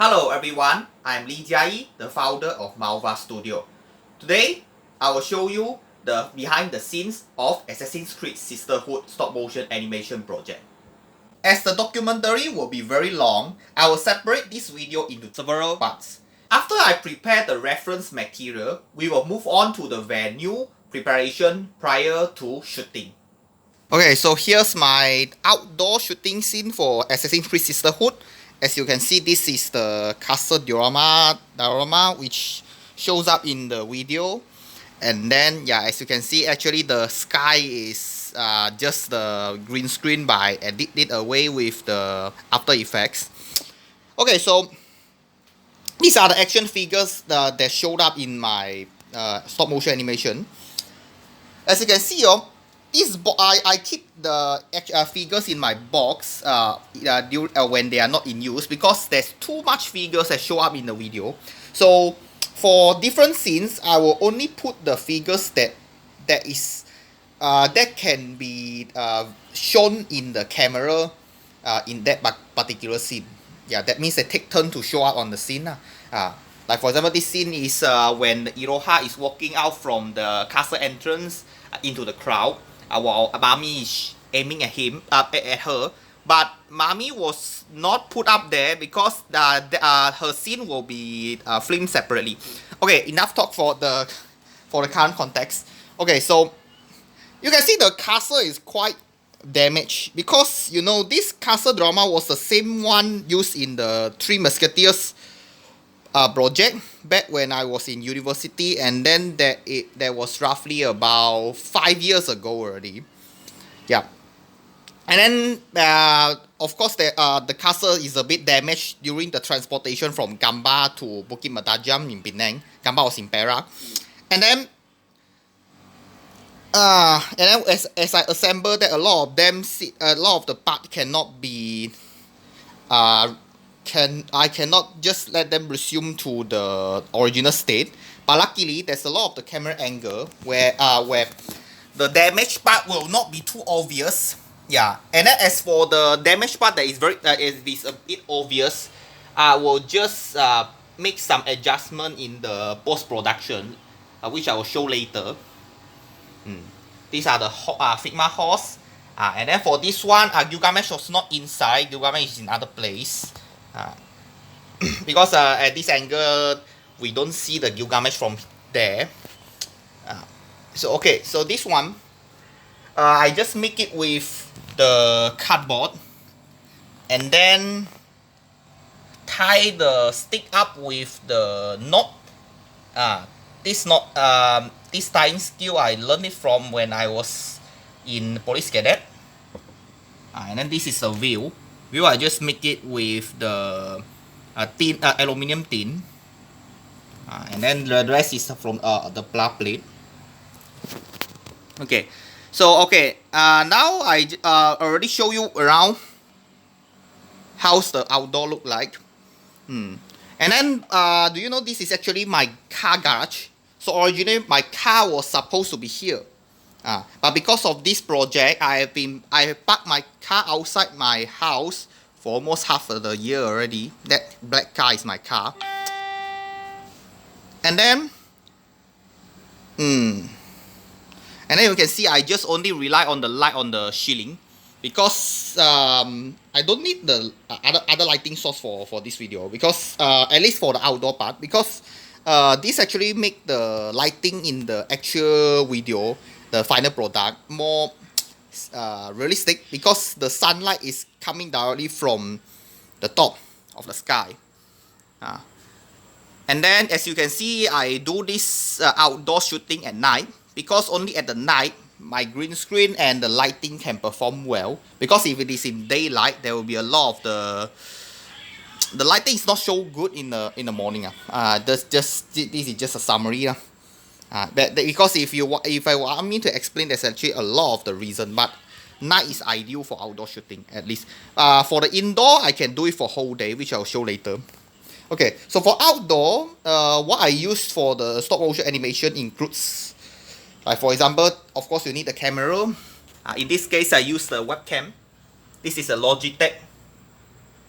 Hello everyone, I'm Lee Jiayi, the founder of Malva Studio. Today, I will show you the behind the scenes of Assassin's Creed Sisterhood stop motion animation project. As the documentary will be very long, I will separate this video into several parts. After I prepare the reference material, we will move on to the venue preparation prior to shooting. Okay, so here's my outdoor shooting scene for Assassin's Creed Sisterhood. As you can see, this is the castle diorama which shows up in the video. And then, yeah, as you can see, actually the sky is just the green screen by edit away with the After Effects. Okay, so these are the action figures that showed up in my stop motion animation. As you can see, I keep the figures in my box when they are not in use because there's too much figures that show up in the video. So for different scenes, I will only put the figures that can be shown in the camera in that particular scene. Yeah, that means they take turn to show up on the scene. Like for example, this scene is when Iroha is walking out from the castle entrance into the crowd, while Mami is aiming at her. But Mami was not put up there because her scene will be filmed separately. Okay, enough talk for the current context. Okay, so you can see the castle is quite damaged because this castle drama was the same one used in the Three Musketeers project back when I was in university, and then that was roughly about 5 years ago already. Yeah, and then of course the castle is a bit damaged during the transportation from Gamba to Bukit Mertajam in Penang. Gamba was in Perak, and then as I assembled that, a lot of the part cannot be I cannot just let them resume to the original state. But luckily, there's a lot of the camera angle where the damaged part will not be too obvious. Yeah, and then as for the damaged part that is a bit obvious, I will just make some adjustment in the post-production, which I will show later. These are the Figma horse. And then for this one, Gilgamesh was not inside. Gilgamesh is in other place. Because at this angle, we don't see the Gilgamesh from there. So this one, I just make it with the cardboard, and then tie the stick up with the knot. This tying skill I learned it from when I was in police cadet. And then this is a wheel. I just make it with the aluminium tin, and then the rest is from the pla plate. Okay, so now I already show you around how's the outdoor look like. And then do you know this is actually my car garage? So originally my car was supposed to be here. But because of this project, I have parked my car outside my house for almost half of the year already. That black car is my car. And then you can see I just only rely on the light on the ceiling because I don't need the other lighting source for this video, because at least for the outdoor part, because this actually make the lighting in the actual video, the final product, more realistic, because the sunlight is coming directly from the top of the sky. And then as you can see, I do this outdoor shooting at night because only at the night my green screen and the lighting can perform well, because if it is in daylight, there will be a lot of the lighting is not so good in the morning. This is just a summary. Because if I want me to explain, there's actually a lot of the reason, but night is ideal for outdoor shooting, at least. For the indoor, I can do it for whole day, which I'll show later. Okay, so for outdoor, what I use for the stop motion animation includes, like for example, of course you need the camera. In this case, I use the webcam. This is a Logitech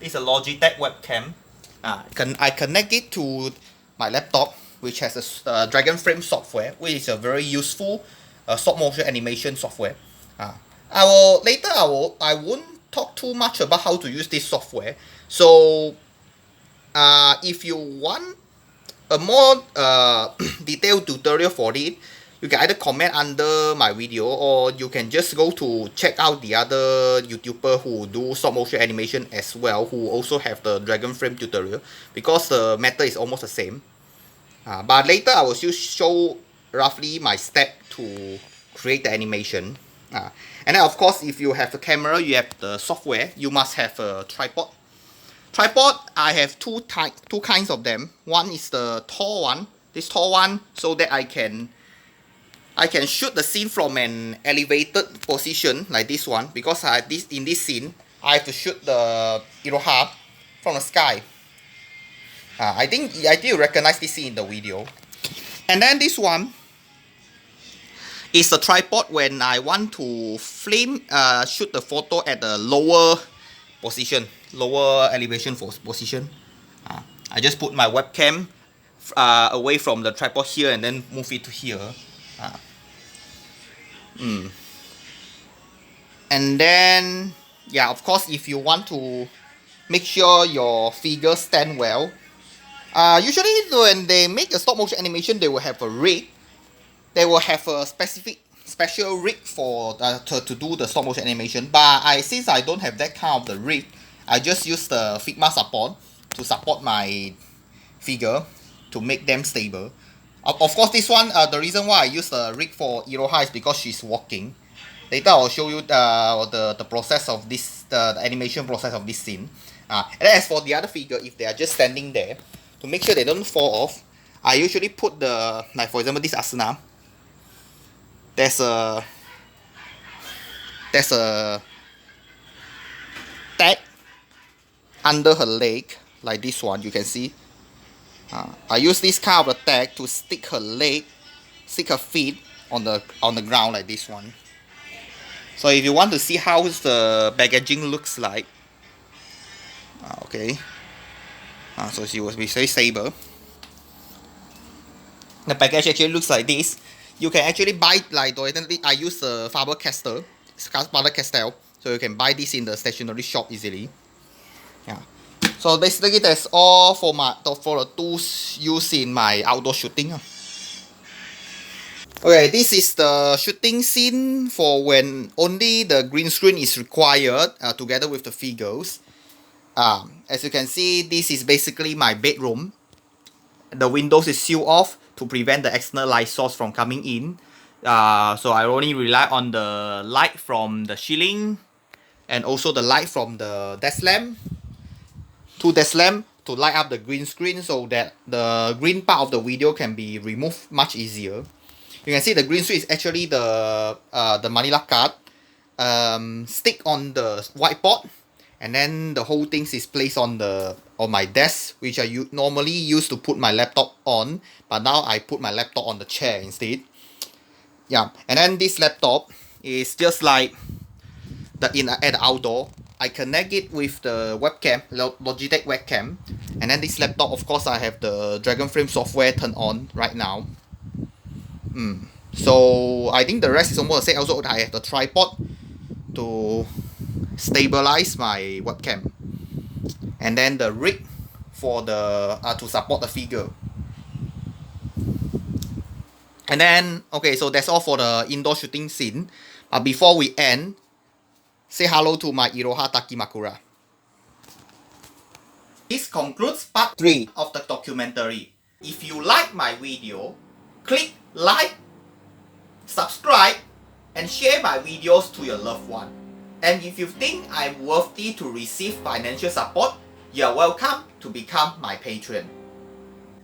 webcam. I connect it to my laptop, which has a Dragon Frame software, which is a very useful stop motion animation software. I won't talk too much about how to use this software. So if you want a more detailed tutorial for it, you can either comment under my video, or you can just go to check out the other YouTuber who do stop motion animation as well, who also have the Dragon Frame tutorial, because the matter is almost the same. But later I will still show roughly my step to create the animation. And then of course, if you have a camera, you have the software, you must have a tripod. Tripod, I have two kinds of them. One is the tall one, this tall one, so that I can shoot the scene from an elevated position like this one, because in this scene I have to shoot the Iroha from the sky. I think you recognize this scene in the video. And then this one is the tripod when I want to shoot the photo at a lower position, lower elevation position. I just put my webcam away from the tripod here and then move it to here. And then, yeah, of course, if you want to make sure your figures stand well, usually when they make a stop motion animation, they will have a rig. They will have a special rig for to do the stop motion animation. But since I don't have that kind of the rig, I just use the Figma support to support my figure to make them stable. Of course, this one, the reason why I use the rig for Iroha is because she's walking. Later I'll show you the process of this, the animation process of this scene. And as for the other figure, if they are just standing there, to make sure they don't fall off, I usually put the, like for example this Asuna, there's a tag under her leg, like this one, you can see. I use this kind of a tag to stick her feet on the ground like this one. So if you want to see how the packaging looks like, okay. So she will be very stable. The package actually looks like this. You can actually buy, like I use the Faber-Castell, so you can buy this in the stationery shop easily. Yeah. So basically that's all for the tools used in my outdoor shooting. Okay, this is the shooting scene for when only the green screen is required together with the figures. As you can see, this is basically my bedroom. The windows is sealed off to prevent the external light source from coming in. So I only rely on the light from the ceiling and also the light from the desk lamp. Two desk lamp to light up the green screen so that the green part of the video can be removed much easier. You can see the green screen is actually the Manila card stick on the whiteboard, and then the whole thing is placed on my desk, which I normally used to put my laptop on, but now I put my laptop on the chair instead. Yeah, and then this laptop is just like at the outdoor. I connect it with the webcam, Logitech webcam, and then this laptop, of course, I have the Dragon Frame software turned on right now. So I think the rest is almost the same. Also, I have the tripod to stabilize my webcam, and then the rig for the to support the figure. And then, okay, so that's all for the indoor shooting scene. Before we end, say hello to my Iroha Takimakura. This concludes part 3 of the documentary. If you like my video, click like, subscribe, and share my videos to your loved one. And if you think I'm worthy to receive financial support, you are welcome to become my patron.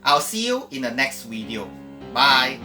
I'll see you in the next video. Bye.